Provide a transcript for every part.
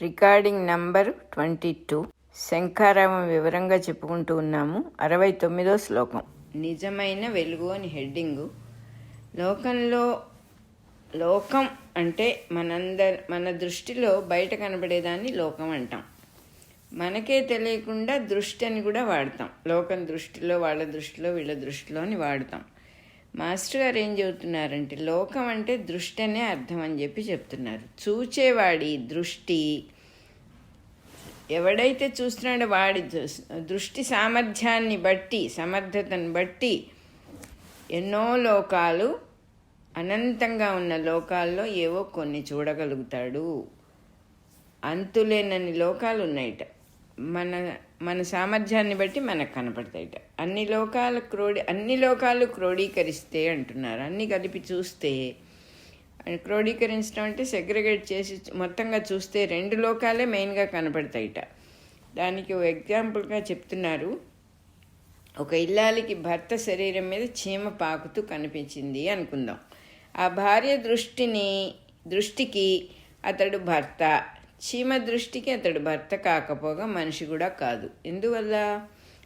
Recording number 22. శంఖారావం వివరంగా చెప్పుకుంటూ ఉన్నాము. 69వ శ్లోకం. నిజమైన వెలుగు అని హెడ్డింగు. లోకం అంటే మన దృష్టిలో బయట కనబడేదాన్ని లోకం అంటాం. మనకే తెలియకుండా దృష్టి అని కూడా వాడతాం. లోకం దృష్టిలో, వాళ్ళ దృష్టిలో, వీళ్ళ దృష్టిలో అని వాడతాం. మాస్టర్ గారు ఏం చెబుతున్నారంటే లోకం అంటే దృష్టి అనే అర్థం అని చెప్పి చెప్తున్నారు. చూచేవాడి దృష్టి, ఎవడైతే చూస్తున్నాడో వాడి దృష్టి సామర్థ్యాన్ని బట్టి, సమర్థతను బట్టి ఎన్నో లోకాలు, అనంతంగా ఉన్న లోకాల్లో ఏవో కొన్ని చూడగలుగుతాడు. అంతులేనన్ని లోకాలు ఉన్నాయిట. మన సామర్థ్యాన్ని బట్టి మనకు కనపడతాయిట. అన్ని లోకాలు క్రోడీకరిస్తే అంటున్నారు. అన్నీ కలిపి చూస్తే, క్రోడీకరించడం అంటే సెగ్రిగేట్ చేసి మొత్తంగా చూస్తే 2 లోకాలే మెయిన్గా కనపడతాయిట. దానికి ఒక ఎగ్జాంపుల్గా చెప్తున్నారు. ఒక ఇల్లాలికి భర్త శరీరం మీద చీమ పాకుతూ కనిపించింది అనుకుందాం. ఆ భార్య దృష్టికి అతడు భర్త, చీమ దృష్టికి అతడు భర్త కాకపోగా మనిషి కూడా కాదు. ఎందువల్ల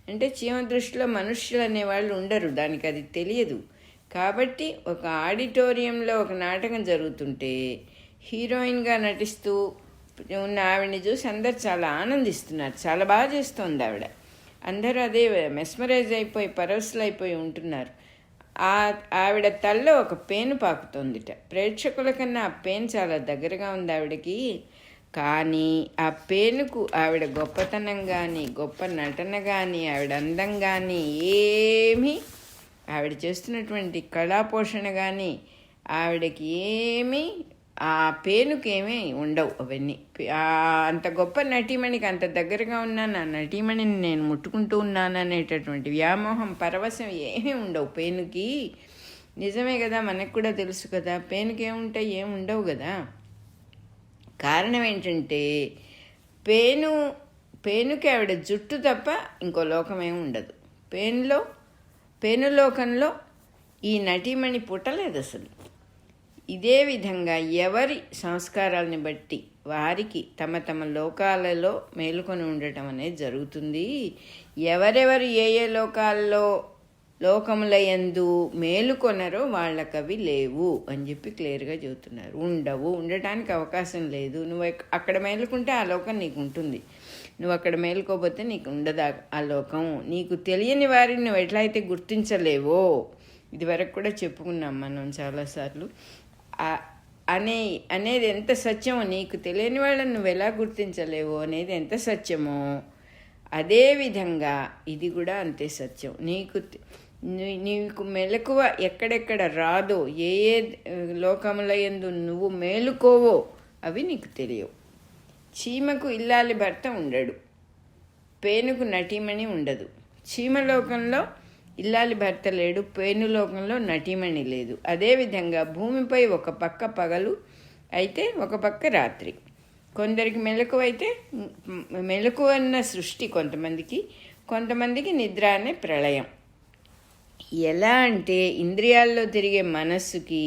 అంటే చీమ దృష్టిలో మనుష్యులు అనేవాళ్ళు ఉండరు, దానికి అది తెలియదు. కాబట్టి ఒక ఆడిటోరియంలో ఒక నాటకం జరుగుతుంటే హీరోయిన్గా నటిస్తూ ఉన్న ఆవిడని చూసి అందరు చాలా ఆనందిస్తున్నారు. చాలా బాగా చేస్తోంది ఆవిడ. అందరూ అదే మెస్మరైజ్ అయిపోయి, పరవశులు అయిపోయి ఉంటున్నారు. ఆవిడ తల్లో ఒక పేను పాకుతోందిట. ప్రేక్షకుల కన్నా ఆ పేను చాలా దగ్గరగా ఉంది ఆవిడకి. కానీ ఆ పేనుకు ఆవిడ గొప్పతనం కానీ, గొప్ప నటన కానీ, ఆవిడ అందం కానీ, ఆవిడ చేస్తున్నటువంటి కళాపోషణ కానీ ఆవిడకి ఆ పేనుకేమీ ఉండవు. అవన్నీ అంత గొప్ప నటీమణికి అంత దగ్గరగా ఉన్నాను, ఆ నటీమణిని నేను ముట్టుకుంటూ ఉన్నాను అనేటటువంటి వ్యామోహం, పరవశం ఏమీ ఉండవు పేనుకి. నిజమే కదా, మనకు కూడా తెలుసు కదా, పేనుకి ఏముంటాయి, ఏముండవు కదా. కారణం ఏంటంటే పేనుకి ఆవిడ జుట్టు తప్ప ఇంకో లోకం ఏమి ఉండదు. పేనులోకంలో ఈ నటీమణి పుట్టలేదు అసలు. ఇదే విధంగా ఎవరి సంస్కారాలని బట్టి వారికి తమ తమ లోకాలలో మేలుకొని ఉండటం అనేది జరుగుతుంది. ఎవరెవరు ఏ లోకములయందు మేలుకొనరో వాళ్ళకవి లేవు అని చెప్పి క్లియర్గా చెబుతున్నారు. ఉండటానికి అవకాశం లేదు. నువ్వు అక్కడ మేలుకుంటే ఆ లోకం నీకు ఉంటుంది, నువ్వు అక్కడ మేలుకోకపోతే నీకు ఉండదు ఆ లోకం. నీకు తెలియని వారిని నువ్వు ఎట్లయితే గుర్తించలేవో, ఇది వరకు కూడా చెప్పుకున్నాం మనం చాలాసార్లు. అనేది ఎంత సత్యమో, నీకు తెలియని వాళ్ళని నువ్వు ఎలా గుర్తించలేవో అనేది ఎంత సత్యమో, అదేవిధంగా ఇది కూడా అంతే సత్యం. నీకు మెలకువ ఎక్కడెక్కడ రాదో, ఏ లోకముల యందు నువ్వు మేలుకోవో అవి నీకు తెలియవు. చీమకు ఇల్లాలి భర్త ఉండడు, పేనుకు నటీమణి ఉండదు. చీమలోకంలో ఇల్లాలి భర్త లేడు, పేనులోకంలో నటీమణి లేదు. అదేవిధంగా భూమిపై ఒక పక్క పగలు అయితే ఒక పక్క రాత్రి. కొందరికి మెలకువ అన్న సృష్టి కొంతమందికి నిద్ర అనే ప్రళయం. ఎలా అంటే ఇంద్రియాల్లో తిరిగే మనస్సుకి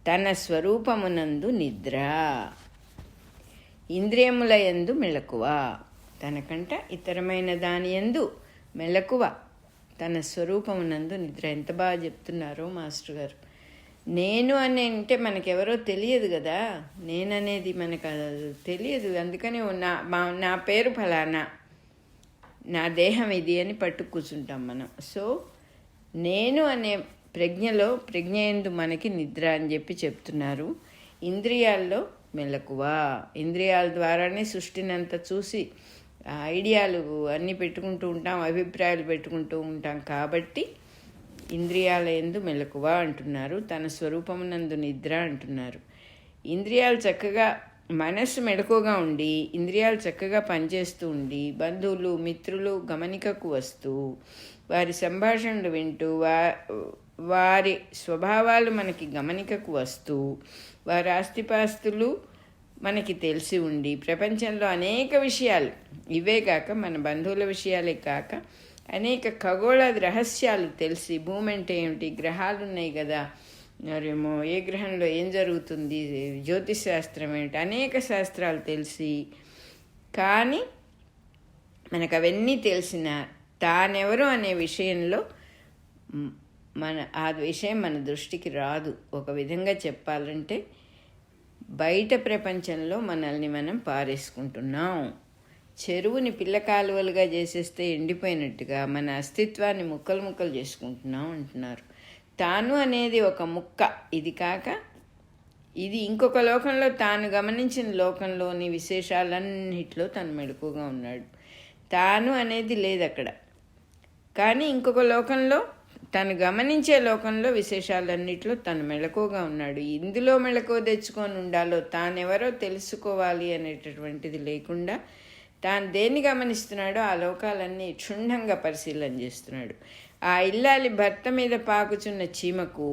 తన స్వరూపమునందు నిద్ర, ఇంద్రియముల యందు మెలకువ, తనకంట ఇతరమైన దాని యందు మెలకువ, తన స్వరూపమునందు నిద్ర. ఎంత బాగా చెప్తున్నారో మాస్టర్ గారు. నేను అని అంటే మనకెవరో తెలియదు కదా, నేననేది మనకు తెలియదు. అందుకని నా పేరు ఫలానా, నా దేహం ఇది అని పట్టు కూర్చుంటాం మనం. సో నేను అనే ప్రజ్ఞయందు మనకి నిద్ర అని చెప్పి చెప్తున్నారు. ఇంద్రియాల్లో మెలకువ, ఇంద్రియాల ద్వారానే సృష్టిని అంతా చూసి ఐడియాలు అన్నీ పెట్టుకుంటూ ఉంటాం, అభిప్రాయాలు పెట్టుకుంటూ ఉంటాం. కాబట్టి ఇంద్రియాల యందు మెలకువ అంటున్నారు, తన స్వరూపమునందు నిద్ర అంటున్నారు. ఇంద్రియాలు చక్కగా, మనస్సు మెలకువగా ఉండి ఇంద్రియాలు చక్కగా పనిచేస్తూ ఉండి, బంధువులు మిత్రులు గమనికకు వస్తూ వారి సంభాషణలు వింటూ వారి స్వభావాలు మనకి గమనికకు వస్తూ, వారి ఆస్తిపాస్తులు మనకి తెలిసి ఉండి, ప్రపంచంలో అనేక విషయాలు, ఇవే కాక మన బంధువుల విషయాలే కాక అనేక ఖగోళ రహస్యాలు తెలిసి, భూమి అంటే ఏమిటి, గ్రహాలు ఉన్నాయి కదా, మరేమో ఏ గ్రహంలో ఏం జరుగుతుంది, జ్యోతిష్ శాస్త్రం ఏంటి, అనేక శాస్త్రాలు తెలిసి కానీ మనకు అవన్నీ తెలిసిన తానెవరు అనే విషయంలో ఆ విషయం మన దృష్టికి రాదు. ఒక విధంగా చెప్పాలంటే బయట ప్రపంచంలో మనల్ని మనం పారేసుకుంటున్నాం. చెరువుని పిల్ల కాలువలుగా చేసేస్తే ఎండిపోయినట్టుగా మన అస్తిత్వాన్ని ముక్కలు ముక్కలు చేసుకుంటున్నాం అంటున్నారు. తాను అనేది ఒక ముక్క, ఇది కాక ఇది ఇంకొక లోకంలో తాను గమనించిన లోకంలోని విశేషాలన్నిటిలో తను మెలకుగా ఉన్నాడు. తాను అనేది లేదు అక్కడ, కానీ ఇంకొక లోకంలో తను గమనించే లోకంలో విశేషాలన్నిటిలో తను మెలకుగా ఉన్నాడు. ఇందులో మెలకువ తెచ్చుకొని ఉండాలో, తానెవరో తెలుసుకోవాలి అనేటటువంటిది లేకుండా తాను దేన్ని గమనిస్తున్నాడో ఆ లోకాలన్నీ క్షుణ్ణంగా పరిశీలన చేస్తున్నాడు. ఆ ఇల్లాలి భర్త మీద పాకుచున్న చీమకు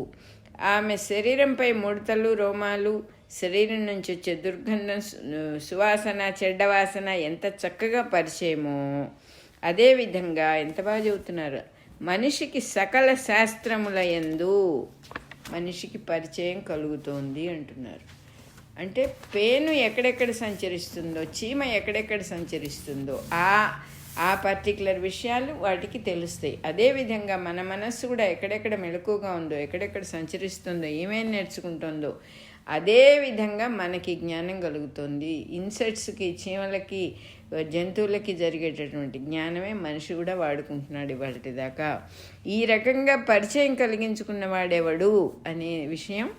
ఆమె శరీరంపై ముడతలు, రోమాలు, శరీరం నుంచి వచ్చే దుర్గంధం, సువాసన, చెడ్డవాసన ఎంత చక్కగా పరిచయమో, అదేవిధంగా ఎంత బాగా చెబుతున్నారు, మనిషికి సకల శాస్త్రముల యందు మనిషికి పరిచయం కలుగుతోంది అంటున్నారు. అంటే పేను ఎక్కడెక్కడ సంచరిస్తుందో, చీమ ఎక్కడెక్కడ సంచరిస్తుందో ఆ పర్టికులర్ విషయాలు వాటికి తెలుస్తాయి. అదేవిధంగా మన మనస్సు కూడా ఎక్కడెక్కడ మెలకుగా ఉందో, ఎక్కడెక్కడ సంచరిస్తుందో, ఏమేమి నేర్చుకుంటుందో అదేవిధంగా మనకి జ్ఞానం కలుగుతుంది. ఇన్సెక్ట్స్కి, చీమలకి, జంతువులకి జరిగేటటువంటి జ్ఞానమే మనిషి కూడా వాడుకుంటున్నాడు ఇవాళ దాకా. ఈ రకంగా పరిచయం కలిగించుకున్న వాడెవడు అనే విషయం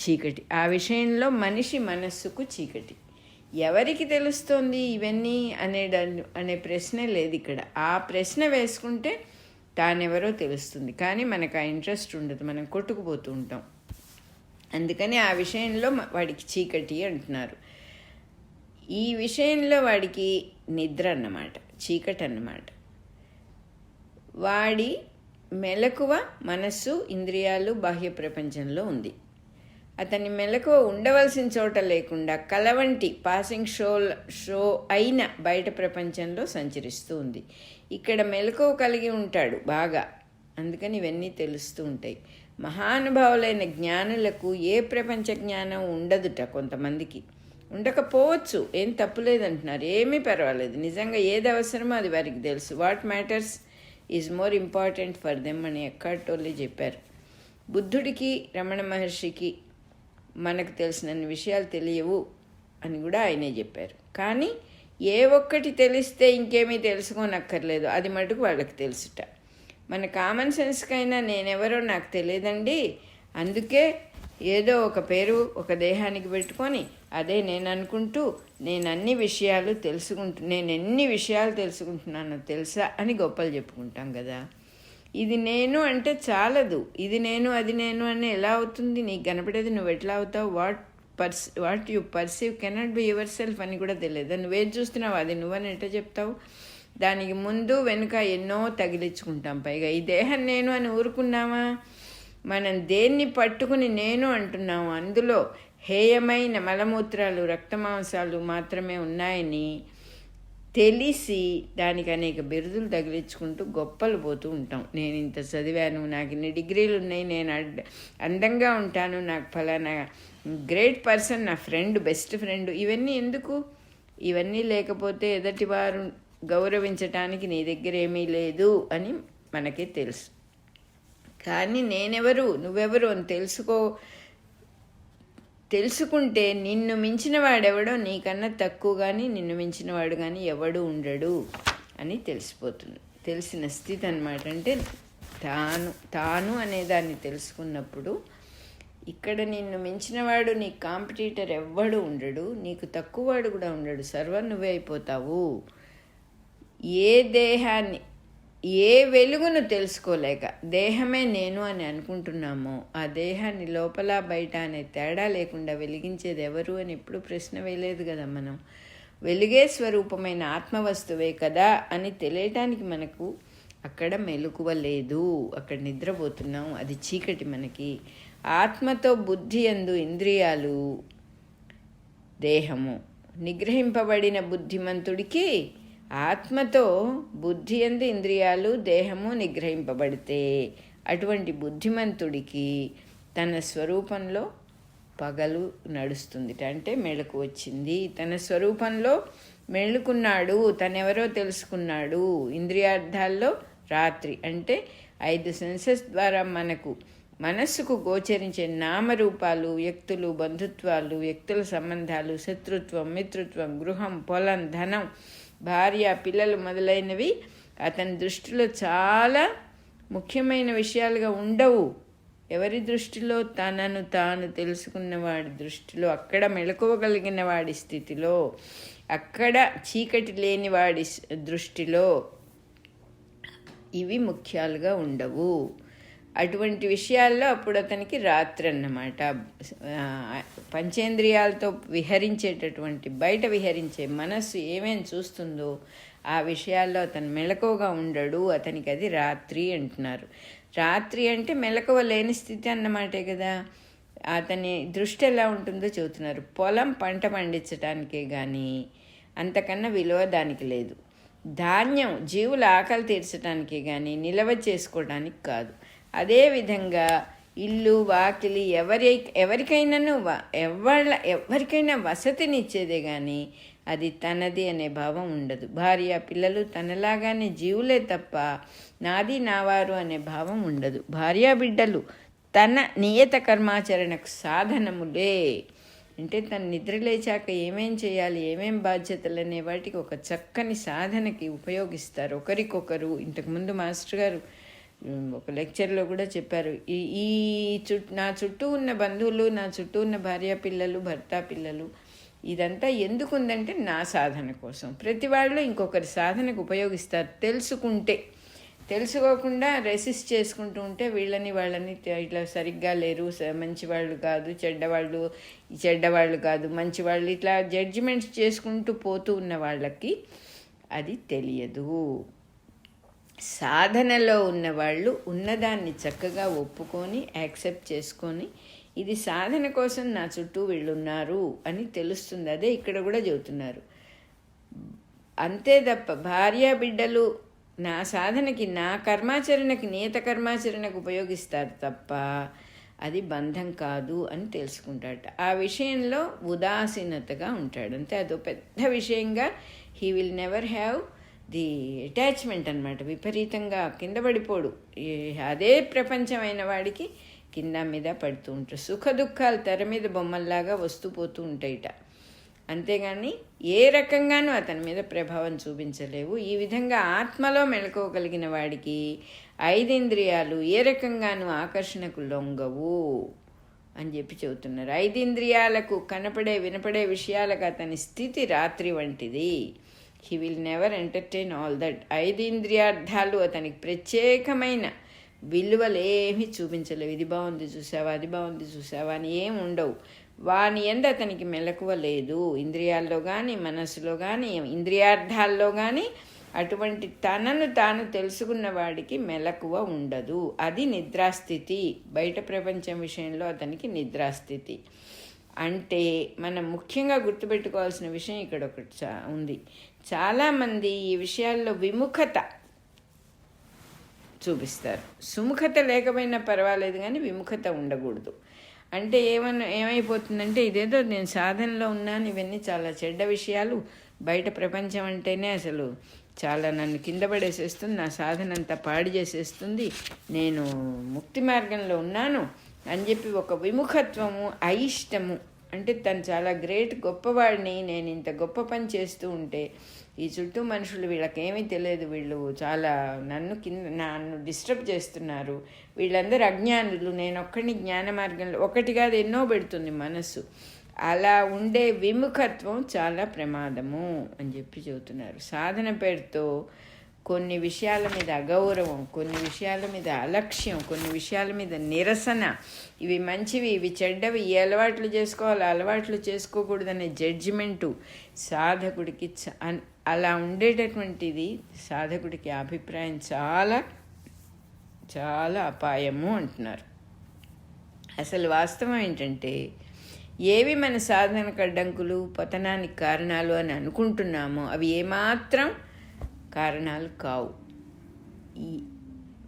చీకటి. ఆ విషయంలో మనిషి మనస్సుకు చీకటి. ఎవరికి తెలుస్తోంది ఇవన్నీ అనే ప్రశ్నే లేదు ఇక్కడ. ఆ ప్రశ్న వేసుకుంటే తానెవరో తెలుస్తుంది, కానీ మనకు ఆ ఇంట్రెస్ట్ ఉండదు, మనం కొట్టుకుపోతూ ఉంటాం. అందుకని ఆ విషయంలో వాడికి చీకటి అంటున్నారు. ఈ విషయంలో వాడికి నిద్ర అన్నమాట, చీకటి అన్నమాట. వాడి మెలకువ మనస్సు, ఇంద్రియాలు, బాహ్య ప్రపంచంలో ఉంది. అతని మెలకువ ఉండవలసిన చోట లేకుండా కలవంటి పాసింగ్ షో అయిన బయట ప్రపంచంలో సంచరిస్తూ ఉంది. ఇక్కడ మెలకువ కలిగి ఉంటాడు బాగా, అందుకని ఇవన్నీ తెలుస్తూ ఉంటాయి. మహానుభావులైన జ్ఞానులకు ఏ ప్రపంచ జ్ఞానం ఉండదుట. కొంతమందికి ఉండకపోవచ్చు, ఏం తప్పులేదంటున్నారు, ఏమీ పర్వాలేదు. నిజంగా ఏది అవసరమో అది వారికి తెలుసు. What matters is more important for them అని ఎక్కార్ట్ టోల్లే చెప్పారు. బుద్ధుడికి, రమణ మహర్షికి మనకు తెలిసినన్ని విషయాలు తెలియవు అని కూడా ఆయనే చెప్పారు. కానీ ఏ ఒక్కటి తెలిస్తే ఇంకేమీ తెలుసుకోనక్కర్లేదు, అది మటుకు వాళ్ళకి తెలుసుట. మన కామన్ సెన్స్కైనా నేనెవరో నాకు తెలియదండి, అందుకే ఏదో ఒక పేరు ఒక దేహానికి పెట్టుకొని అదే నేను అనుకుంటూ నేను ఎన్ని విషయాలు తెలుసుకుంటున్నానో తెలుసా అని గొప్పలు చెప్పుకుంటాం కదా. ఇది నేను అంటే చాలదు, ఇది నేను అది నేను అని ఎలా అవుతుంది? నీకు కనపడేది నువ్వు ఎట్లా అవుతావు? What you perceive cannot be your self అని కూడా తెలియదు. నువ్వేది చూస్తున్నావు అది నువ్వని ఎట్లా చెప్తావు? దానికి ముందు వెనుక ఎన్నో తగిలించుకుంటాం. పైగా ఈ దేహం నేను అని ఊరుకున్నామా? మనం దేన్ని పట్టుకుని నేను అంటున్నాము, అందులో హేయమైన మలమూత్రాలు, రక్తమాంసాలు మాత్రమే ఉన్నాయని తెలిసి దానికి అనేక బిరుదులు తగిలించుకుంటూ గొప్పలు పోతూ ఉంటాం. నేను ఇంత చదివాను, నాకు ఇన్ని డిగ్రీలు ఉన్నాయి, నేను అందంగా ఉంటాను, నాకు ఫలానా గ్రేట్ పర్సన్ నా ఫ్రెండ్, బెస్ట్ ఫ్రెండ్. ఇవన్నీ ఎందుకు? ఇవన్నీ లేకపోతే ఎదుటివారు గౌరవించటానికి నీ దగ్గర ఏమీ లేదు అని మనకే తెలుసు. కానీ నేనెవరు, నువ్వెవరు అని తెలుసుకుంటే నిన్ను మించిన వాడెవడో, నీకన్నా తక్కువ కానీ నిన్ను మించిన వాడు కానీ ఎవడు ఉండడు అని తెలిసిపోతుంది. తెలిసిన స్థితి అన్నమాట. అంటే తాను అనేదాన్ని తెలుసుకున్నప్పుడు ఇక్కడ నిన్ను మించినవాడు, నీ కాంపిటీటర్ ఎవ్వడు ఉండడు, నీకు తక్కువవాడు కూడా ఉండడు, సర్వం నువ్వే అయిపోతావు. ఏ దేహాన్ని, ఏ వెలుగును తెలుసుకోలేక దేహమే నేను అని అనుకుంటున్నామో ఆ దేహాన్ని లోపల బయట అనే తేడా లేకుండా వెలిగించేది ఎవరు అని ఎప్పుడు ప్రశ్న వేయలేదు కదా మనం. వెలుగే స్వరూపమైన ఆత్మవస్తువే కదా అని తెలియటానికి మనకు అక్కడ మెలకువ లేదు, అక్కడ నిద్రపోతున్నాం, అది చీకటి. మనకి ఆత్మతో బుద్ధి యందు ఇంద్రియాలు, దేహము నిగ్రహింపబడిన బుద్ధిమంతుడికి ఆత్మతో బుద్ధి యందు ఇంద్రియాలు, దేహము నిగ్రహింపబడితే అటువంటి బుద్ధిమంతుడికి తన స్వరూపంలో పగలు నడుస్తుంది, అంటే మెళుకు వచ్చింది. తన స్వరూపంలో మెళుకున్నాడు, తనెవరో తెలుసుకున్నాడు. ఇంద్రియార్థాల్లో రాత్రి అంటే 5 సెన్సెస్ ద్వారా మనస్సుకు గోచరించే నామరూపాలు, వ్యక్తులు, బంధుత్వాలు, వ్యక్తుల సంబంధాలు, శత్రుత్వం, మిత్రుత్వం, గృహం, పొలం, ధనం, భార్య, పిల్లలు మొదలైనవి అతని దృష్టిలో చాలా ముఖ్యమైన విషయాలుగా ఉండవు. ఎవరి దృష్టిలో? తనను తాను తెలుసుకున్నవాడి దృష్టిలో, అక్కడ మెళకువగలిగిన వాడి స్థితిలో, అక్కడ చీకటి లేని వాడి దృష్టిలో ఇవి ముఖ్యాలుగా ఉండవు. అటువంటి విషయాల్లో అప్పుడు అతనికి రాత్రి అన్నమాట. పంచేంద్రియాలతో విహరించేటటువంటి, బయట విహరించే మనస్సు ఏమేమి చూస్తుందో ఆ విషయాల్లో అతను మెలకువగా ఉండడు, అతనికి అది రాత్రి అంటున్నారు. రాత్రి అంటే మెలకువ లేని స్థితి అన్నమాటే కదా. అతని దృష్టి ఎలా ఉంటుందో చెబుతున్నారు. పొలం పంట పండించడానికే కానీ అంతకన్నా విలువ దానికి లేదు. ధాన్యం జీవుల ఆకలి తీర్చడానికే కానీ నిల్వ చేసుకోవడానికి కాదు. అదేవిధంగా ఇల్లు వాకిలి ఎవరికైనా వసతినిచ్చేదే కానీ అది తనది అనే భావం ఉండదు. భార్య పిల్లలు తనలాగానే జీవులే తప్ప నాది నావారు అనే భావం ఉండదు. భార్యా బిడ్డలు తన నియత కర్మాచరణకు సాధనములే. అంటే తను నిద్ర లేచాక ఏమేం చేయాలి, ఏమేం బాధ్యతలు అనే వాటికి ఒక చక్కని సాధనకి ఉపయోగిస్తారు ఒకరికొకరు. ఇంతకుముందు మాస్టర్ గారు ఒక లెక్చర్లో కూడా చెప్పారు, ఈ నా చుట్టూ ఉన్న బంధువులు, నా చుట్టూ ఉన్న భార్య పిల్లలు, భర్త పిల్లలు, ఇదంతా ఎందుకు ఉందంటే నా సాధన కోసం. ప్రతి వాళ్ళు ఇంకొకరి సాధనకు ఉపయోగిస్తారు. తెలుసుకోకుండా రెసిస్ట్ చేసుకుంటూ ఉంటే వాళ్ళని ఇట్లా సరిగ్గా లేరు, మంచివాళ్ళు కాదు, చెడ్డవాళ్ళు కాదు, మంచివాళ్ళు, ఇట్లా జడ్జిమెంట్స్ చేసుకుంటూ పోతూ ఉన్న వాళ్ళకి అది తెలియదు. సాధనలో ఉన్నవాళ్ళు ఉన్నదాన్ని చక్కగా ఒప్పుకొని యాక్సెప్ట్ చేసుకొని ఇది సాధన కోసం నా చుట్టూ వీళ్ళున్నారు అని తెలుస్తుంది. అదే ఇక్కడ కూడా చెబుతున్నారు. అంతే తప్ప భార్య బిడ్డలు నా సాధనకి, నా కర్మాచరణకి, నియత కర్మాచరణకు ఉపయోగిస్తారు తప్ప అది బంధం కాదు అని తెలుసుకుంటాడు. ఆ విషయంలో ఉదాసీనతగా ఉంటాడు. అంతే, అదో పెద్ద విషయంగా he will never have the attachment అనమాట. విపరీతంగా కింద పడిపోడు. అదే ప్రపంచమైన వాడికి కింద మీద పడుతూ ఉంటారు. సుఖ దుఃఖాలు తెర మీద బొమ్మల్లాగా వస్తూ పోతూ ఉంటాయిట. అంతేగాని ఏ రకంగానూ అతని మీద ప్రభావం చూపించలేవు. ఈ విధంగా ఆత్మలో మెళుకోగలిగిన వాడికి 5 ఇంద్రియాలు ఏ రకంగానూ ఆకర్షణకు లొంగవు అని చెప్పి చెబుతున్నారు. 5 ఇంద్రియాలకు కనపడే వినపడే విషయాలకు అతని స్థితి రాత్రి వంటిది. He will never entertain all that. 5 ఇంద్రియార్థాలు అతనికి ప్రత్యేకమైన విలువలేమీ చూపించలేవు. ఇది బాగుంది చూసావా, అది బాగుంది చూసావా అని ఏం ఉండవు. వాని యందు అతనికి మెలకువ లేదు. ఇంద్రియాల్లో కానీ, మనస్సులో కానీ, ఇంద్రియార్థాల్లో కానీ అటువంటి తనను తాను తెలుసుకున్న వాడికి మెలకువ ఉండదు. అది నిద్రాస్థితి. బయట ప్రపంచం విషయంలో అతనికి నిద్రాస్థితి. అంటే మనం ముఖ్యంగా గుర్తుపెట్టుకోవాల్సిన విషయం ఇక్కడ ఒకటి ఉంది. చాలామంది ఈ విషయాల్లో విముఖత చూపిస్తారు. సుముఖత లేకపోయినా పర్వాలేదు కానీ విముఖత ఉండకూడదు. అంటే ఏమైపోతుందంటే ఇదేదో నేను సాధనలో ఉన్నాను, ఇవన్నీ చాలా చెడ్డ విషయాలు, బయట ప్రపంచం అంటేనే అసలు చాలా నన్ను కింద పడేసేస్తుంది, నా సాధన అంతా పాడు చేసేస్తుంది, నేను ముక్తి మార్గంలో ఉన్నాను అని చెప్పి ఒక విముఖత్వము, అయిష్టము. అంటే తను చాలా గ్రేట్, గొప్పవాడిని, నేను ఇంత గొప్ప పని చేస్తూ ఉంటే ఈ చుట్టూ మనుషులు వీళ్ళకేమీ తెలియదు, వీళ్ళు చాలా నన్ను డిస్టర్బ్ చేస్తున్నారు, వీళ్ళందరూ అజ్ఞానులు, నేను ఒక్కడిని జ్ఞాన మార్గంలో, ఒకటి కాదు ఎన్నో పెడుతుంది మనస్సు. అలా ఉండే విముఖత్వం చాలా ప్రమాదము అని చెప్పి చెబుతున్నారు. సాధన పేరుతో కొన్ని విషయాల మీద అగౌరవం, కొన్ని విషయాల మీద అలక్ష్యం, కొన్ని విషయాల మీద నిరసన, ఇవి మంచివి, ఇవి చెడ్డవి, ఈ అలవాట్లు చేసుకోవాలి, అలవాట్లు చేసుకోకూడదనే జడ్జిమెంటు సాధకుడికి అలా ఉండేటటువంటిది సాధకుడికి అభిప్రాయం చాలా చాలా అపాయము అంటున్నారు. అసలు వాస్తవం ఏంటంటే ఏవి మన సాధనకు అడ్డంకులు, పతనానికి కారణాలు అని అనుకుంటున్నామో అవి ఏమాత్రం కారణాలు కావు.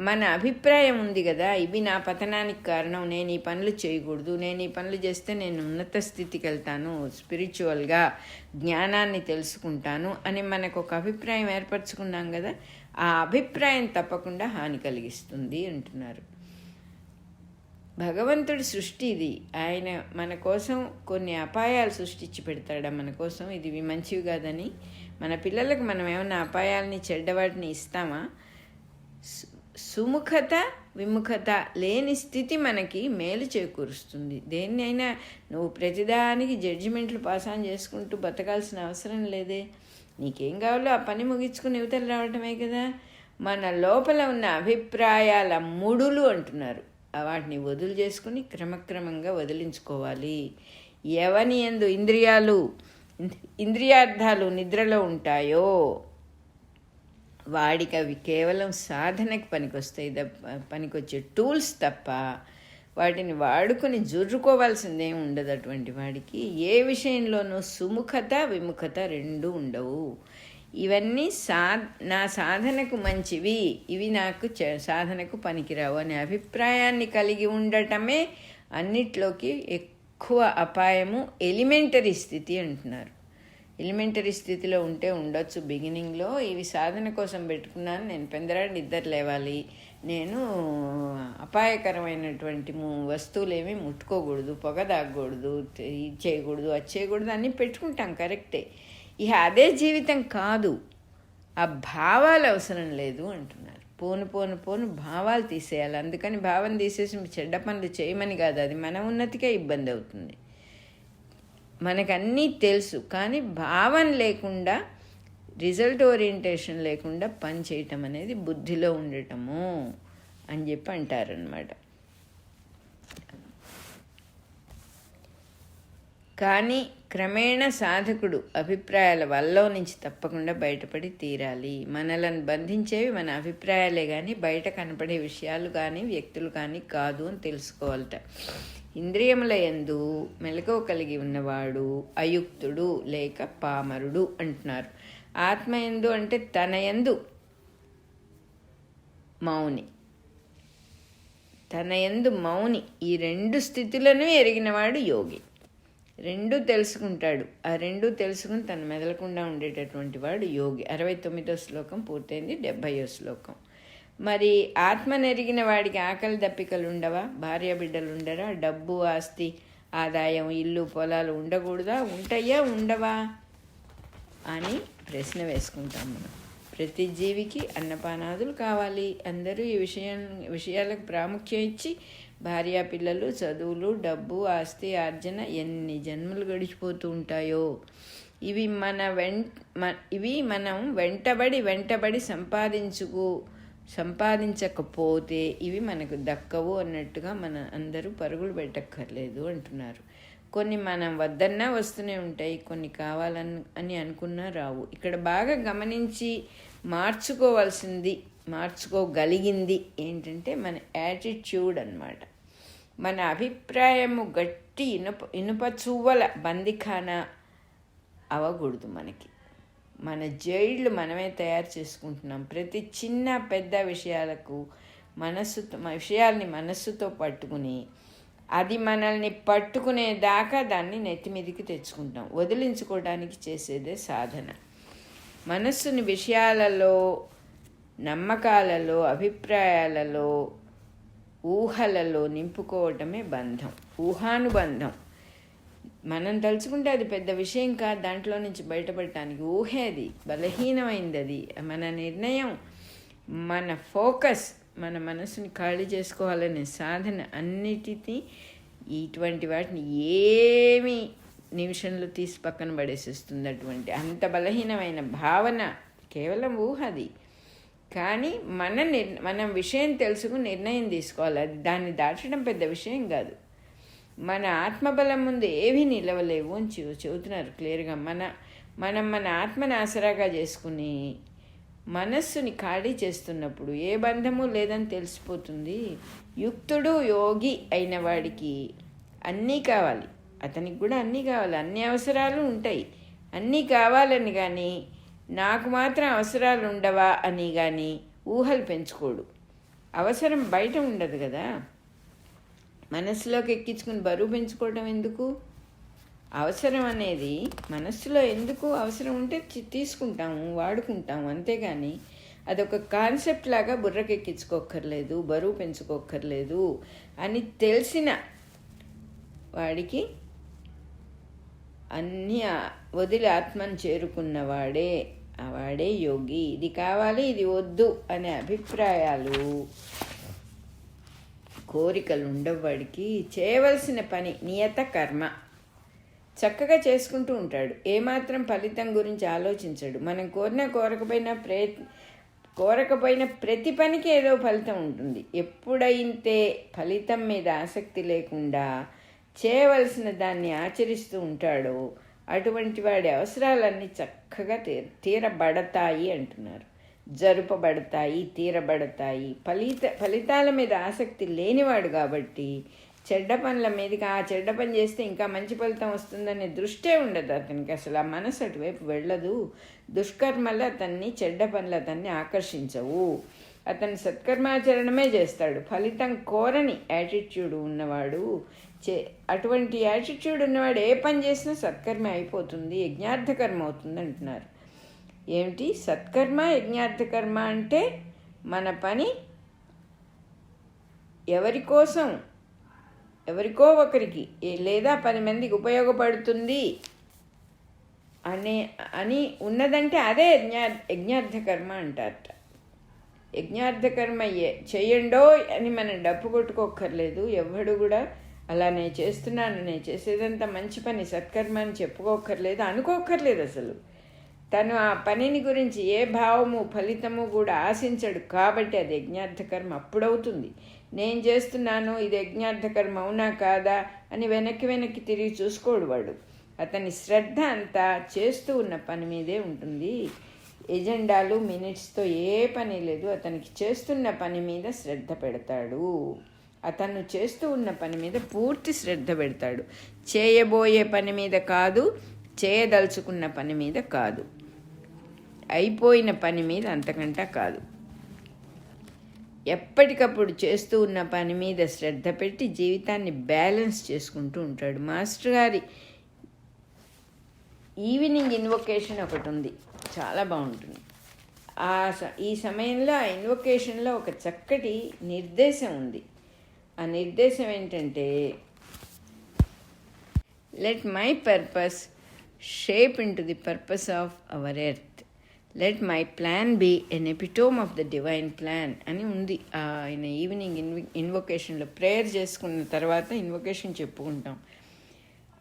మన అభిప్రాయం ఉంది కదా, ఇవి నా పతనానికి కారణం, నేను ఈ పనులు చేయకూడదు, నేను ఈ పనులు చేస్తే నేను ఉన్నత స్థితికి వెళ్తాను, స్పిరిచువల్గా జ్ఞానాన్ని తెలుసుకుంటాను అని మనకు ఒక అభిప్రాయం ఏర్పరచుకున్నాం కదా, ఆ అభిప్రాయం తప్పకుండా హాని కలిగిస్తుంది అంటున్నారు. భగవంతుడి సృష్టి ఇది. ఆయన మన కోసం కొన్ని అపాయాలు సృష్టించి పెడతాడా మన కోసం, ఇది మంచివి కాదని. మన పిల్లలకు మనం ఏమైనా అపాయాలని చెడ్డవాటిని ఇస్తామా? సుముఖత విముఖత లేని స్థితి మనకి మేలు చేకూరుస్తుంది. దేన్నైనా నువ్వు ప్రతిదానికి జడ్జిమెంట్లు పాస్ ఆన్ చేసుకుంటూ బతకాల్సిన అవసరం లేదే. నీకేం కావాలో ఆ పని ముగించుకుని యువతలు రావటమే కదా. మన లోపల ఉన్న అభిప్రాయాల ముడులు అంటున్నారు, వాటిని వదులు చేసుకుని క్రమక్రమంగా వదిలించుకోవాలి. ఎవని యందు ఇంద్రియార్థాలు నిద్రలో ఉంటాయో వాడికి అవి కేవలం సాధనకి పనికొచ్చే టూల్స్ తప్ప వాటిని వాడుకొని జుర్రుకోవాల్సిందేం ఉండదు. అటువంటి వాడికి ఏ విషయంలోనూ సుముఖత విముఖత రెండూ ఉండవు. ఇవన్నీ నా సాధనకు మంచివి, ఇవి నాకు సాధనకు పనికిరావు అనే అభిప్రాయాన్ని కలిగి ఉండటమే అన్నిట్లోకి ఎక్కువ అపాయము. ఎలిమెంటరీ స్థితి అంటున్నారు. ఎలిమెంటరీ స్థితిలో ఉంటే ఉండొచ్చు. బిగినింగ్లో ఇవి సాధన కోసం పెట్టుకున్నాను, నేను పెందరాడు నిద్ర లేవాలి, నేను అపాయకరమైనటువంటి వస్తువులు ఏమీ ముట్టుకోకూడదు, పొగ తాగకూడదు, ఇది చేయకూడదు, అది చేయకూడదు అన్నీ పెట్టుకుంటాం, కరెక్టే. ఇక అదే జీవితం కాదు, ఆ భావాలు అవసరం లేదు అంటున్నారు. పోను భావాలు తీసేయాలి. అందుకని భావం తీసేసి చెడ్డ పనులు చేయమని కాదు, అది మన ఉన్నతికే ఇబ్బంది అవుతుంది. మనకన్నీ తెలుసు, కానీ భావం లేకుండా, రిజల్ట్ ఓరియంటేషన్ లేకుండా పని చేయటం అనేది బుద్ధిలో ఉండటము అని చెప్పి అంటారనమాట. కానీ క్రమేణ సాధకుడు అభిప్రాయాల వల్ల నుంచి తప్పకుండా బయటపడి తీరాలి. మనలను బంధించేవి మన అభిప్రాయాలే కానీ బయట కనపడే విషయాలు కానీ వ్యక్తులు కానీ కాదు అని తెలుసుకోవాలట. ఇంద్రియముల యందు మెలకువ కలిగి ఉన్నవాడు అయుక్తుడు లేక పామరుడు అంటున్నారు. ఆత్మ యందు అంటే తన యందు మౌని, తన యందు మౌని. ఈ రెండు స్థితులను ఎరిగినవాడు యోగి. రెండూ తెలుసుకుంటాడు. ఆ రెండూ తెలుసుకుని తను మెదలకుండా ఉండేటటువంటి వాడు యోగి. 69వ శ్లోకం పూర్తయింది. 70వ శ్లోకం. మరి ఆత్మను ఎరిగిన వాడికి ఆకలి దప్పికలు ఉండవా? భార్య బిడ్డలు ఉండరా? డబ్బు ఆస్తి ఆదాయం ఇల్లు పొలాలు ఉండకూడదా? ఉంటాయా ఉండవా అని ప్రశ్న వేసుకుంటాం మనం. ప్రతి జీవికి అన్నపానాదులు కావాలి. అందరూ ఈ విషయాలకు ప్రాముఖ్యం ఇచ్చి భార్య పిల్లలు చదువులు డబ్బు ఆస్తి ఆర్జన ఎన్ని జన్మలు గడిచిపోతూ ఉంటాయో ఇవి మనం వెంటబడి సంపాదించకపోతే ఇవి మనకు దక్కవు అన్నట్టుగా మన అందరూ పరుగులు పెట్టక్కర్లేదు అంటున్నారు. కొన్ని మనం వద్దన్నా వస్తూనే ఉంటాయి, కొన్ని కావాలని అనుకున్నా రావు. ఇక్కడ బాగా గమనించి మార్చుకోగలిగింది ఏంటంటే మన యాటిట్యూడ్ అన్నమాట. మన అభిప్రాయము గట్టి ఇనుప చువ్వల బందిఖానా అవ్వకూడదు. మన జైళ్ళు మనమే తయారు చేసుకుంటున్నాం. ప్రతి చిన్న పెద్ద విషయాల్ని మనస్సుతో పట్టుకుని అది మనల్ని పట్టుకునేదాకా దాన్ని నెత్తిమీదికి తెచ్చుకుంటాం. వదిలించుకోవడానికి చేసేదే సాధన. మనస్సుని విషయాలలో, నమ్మకాలలో, అభిప్రాయాలలో, ఊహలలో నింపుకోవటమే బంధం, ఊహానుబంధం. మనం తలుచుకుంటే అది పెద్ద విషయం కాదు, దాంట్లో నుంచి బయటపడటానికి. ఊహేది బలహీనమైంది. అది మన నిర్ణయం, మన ఫోకస్, మన మనసుని ఖాళీ చేసుకోవాలనే సాధన అన్నిటినీ ఇటువంటి వాటిని ఏమి నిమిషంలో తీసి పక్కన పడేసేస్తుంది. అంత బలహీనమైన భావన కేవలం ఊహది. కానీ మనం విషయం తెలుసుకుని నిర్ణయం తీసుకోవాలి. అది దాన్ని దాటడం పెద్ద విషయం కాదు. మన ఆత్మబలం ముందు ఏవి నిలవలేవు అని చెబుతున్నారు క్లియర్గా. మన ఆత్మని ఆసరాగా చేసుకుని మనస్సుని ఖాళీ చేస్తున్నప్పుడు ఏ బంధము లేదని తెలిసిపోతుంది. యుక్తుడు యోగి అయిన వాడికి అన్నీ కావాలి, అతనికి కూడా అన్నీ కావాలి, అన్ని అవసరాలు ఉంటాయి. అన్నీ కావాలని కానీ నాకు మాత్రం అవసరాలు ఉండవా అని కానీ ఊహలు పెంచుకోడు. అవసరం బయట ఉండదు కదా. మనస్సులోకి ఎక్కించుకుని బరువు పెంచుకోవడం ఎందుకు? అవసరం అనేది మనస్సులో ఎందుకు? అవసరం ఉంటే తీసుకుంటాము, వాడుకుంటాము, అంతేగాని అదొక కాన్సెప్ట్ లాగా బుర్రకెక్కించుకోక్కర్లేదు, బరువు పెంచుకోక్కర్లేదు అని తెలిసిన వాడికి అన్నీ వదిలి ఆత్మను చేరుకున్నవాడే వాడే యోగి. ఇది కావాలి, ఇది వద్దు అనే అభిప్రాయాలు, కోరికలు ఉండవాడికి చేయవలసిన పని నియత కర్మ చక్కగా చేసుకుంటూ ఉంటాడు. ఏమాత్రం ఫలితం గురించి ఆలోచించడు. మనం కోరకపోయిన ప్రతి పనికి ఏదో ఫలితం ఉంటుంది. ఎప్పుడైతే ఫలితం మీద ఆసక్తి లేకుండా చేయవలసిన దాన్ని ఆచరిస్తూ ఉంటాడో అటువంటి వాడి అవసరాలన్నీ చక్కగా తీరబడతాయి అంటున్నారు. జరుపబడతాయి, తీరబడతాయి. ఫలితాల మీద ఆసక్తి లేనివాడు కాబట్టి చెడ్డ పనుల మీదకి, ఆ చెడ్డ పని చేస్తే ఇంకా మంచి ఫలితం వస్తుందనే దృష్టే ఉండదు అతనికి. అసలు ఆ మనసు అటువైపు వెళ్ళదు. దుష్కర్మలు అతన్ని, చెడ్డ పనులు అతన్ని ఆకర్షించవు. అతను సత్కర్మాచరణమే చేస్తాడు. ఫలితం కోరని యాటిట్యూడ్ ఉన్నవాడు, అటువంటి యాటిట్యూడ్ ఉన్నవాడు ఏ పని చేసినా సత్కర్మ అయిపోతుంది, యజ్ఞార్థకర్మ అవుతుంది అంటున్నారు. ఏమిటి సత్కర్మ, యజ్ఞార్థకర్మ అంటే? మన పని ఎవరికో ఒకరికి లేదా 10 మందికి ఉపయోగపడుతుంది అని ఉన్నదంటే అదే యజ్ఞార్థకర్మ అంటారట. యజ్ఞార్థకర్మ చెయ్యండో అని మనం డప్పు కొట్టుకోక్కర్లేదు. ఎవడు కూడా అలా నేను చేస్తున్నాను, నేను చేసేదంతా మంచి పని, సత్కర్మ అని చెప్పుకోక్కర్లేదు, అనుకోక్కర్లేదు. అసలు తను ఆ పనిని గురించి ఏ భావము ఫలితము కూడా ఆశించడు కాబట్టి అది యజ్ఞార్థకర్మ అప్పుడవుతుంది. నేను చేస్తున్నాను, ఇది యజ్ఞార్థకర్మ అవునా కాదా అని వెనక్కి తిరిగి చూసుకోడు వాడు. అతని శ్రద్ధ అంతా చేస్తూ ఉన్న పని మీదే ఉంటుంది. ఎజెండాలు, మినిట్స్తో ఏ పని లేదు. అతనికి చేస్తున్న పని మీద శ్రద్ధ పెడతాడు. అతను చేస్తూ ఉన్న పని మీద పూర్తి శ్రద్ధ పెడతాడు. చేయబోయే పని మీద కాదు, చేయదలుచుకున్న పని మీద కాదు, అయిపోయిన పని మీద అంతకంటా కాదు. ఎప్పటికప్పుడు చేస్తూ ఉన్న పని మీద శ్రద్ధ పెట్టి జీవితాన్ని బ్యాలెన్స్ చేసుకుంటూ ఉంటాడు. మాస్టర్ గారి ఈవినింగ్ ఇన్వొకేషన్ ఒకటి ఉంది, చాలా బాగుంటుంది. ఈ సమయంలో ఆ ఇన్వొకేషన్లో ఒక చక్కటి నిర్దేశం ఉంది. ఆ నిర్దేశం ఏంటంటే, let my purpose shape into the purpose of our earth, let my plan be an epitome of the divine plan అని ఉంది. ఆయన ఈవినింగ్ ఇన్వొకేషన్లో ప్రేయర్ చేసుకున్న తర్వాత ఇన్వొకేషన్ చెప్పుకుంటాం.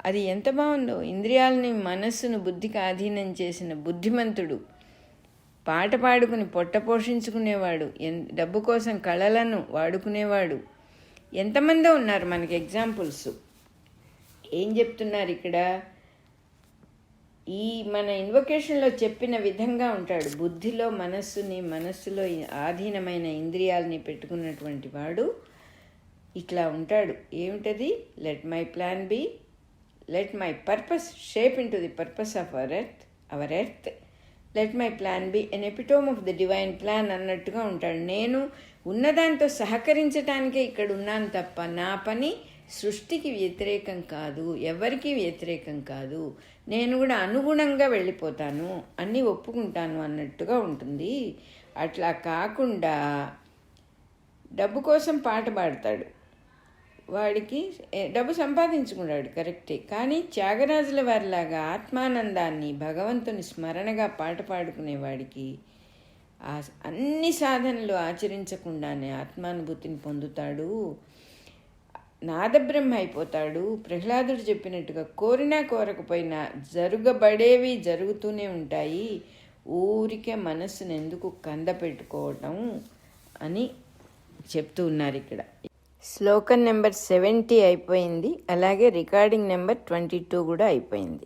అది ఎంత బాగుందో. ఇంద్రియాలని, మనస్సును బుద్ధికి ఆధీనం చేసిన బుద్ధిమంతుడు, పాట పాడుకుని పొట్ట పోషించుకునేవాడు, డబ్బు కోసం కళలను వాడుకునేవాడు, ఎంతమందో ఉన్నారు మనకి ఎగ్జాంపుల్స్. ఏం చెప్తున్నారు ఇక్కడ? ఈ మన ఇన్వొకేషన్లో చెప్పిన విధంగా ఉంటాడు. బుద్ధిలో మనస్సులో ఆధీనమైన ఇంద్రియాలని పెట్టుకున్నటువంటి వాడు ఇట్లా ఉంటాడు. ఏమిటది? Let my plan be, let my purpose shape into the purpose of our earth, let my plan be an epitome of the divine plan అన్నట్టుగా ఉంటాడు. నేను ఉన్నదాంతో సహకరించడానికే ఇక్కడ ఉన్నాను తప్ప నా పని సృష్టికి వ్యతిరేకం కాదు, ఎవరికి వ్యతిరేకం కాదు, నేను కూడా అనుగుణంగా వెళ్ళిపోతాను, అన్నీ ఒప్పుకుంటాను అన్నట్టుగా ఉంటుంది. అట్లా కాకుండా డబ్బు కోసం పాట పాడతాడు, వాడికి డబ్బు సంపాదించుకున్నాడు కరెక్టే, కానీ త్యాగరాజుల వారిలాగా ఆత్మానందాన్ని, భగవంతుని స్మరణగా పాట పాడుకునేవాడికి అన్ని సాధనలు ఆచరించకుండానే ఆత్మానుభూతిని పొందుతాడు, నాదబ్రహ్మ అయిపోతాడు. ప్రహ్లాదుడు చెప్పినట్టుగా కోరినా కోరకపోయినా జరగబడేవి జరుగుతూనే ఉంటాయి, ఊరికే మనస్సును ఎందుకు కందపెట్టుకోవటం అని చెప్తూ ఉన్నారు ఇక్కడ. శ్లోకం నెంబర్ 70 అయిపోయింది, అలాగే రికార్డింగ్ నెంబర్ 22 కూడా అయిపోయింది.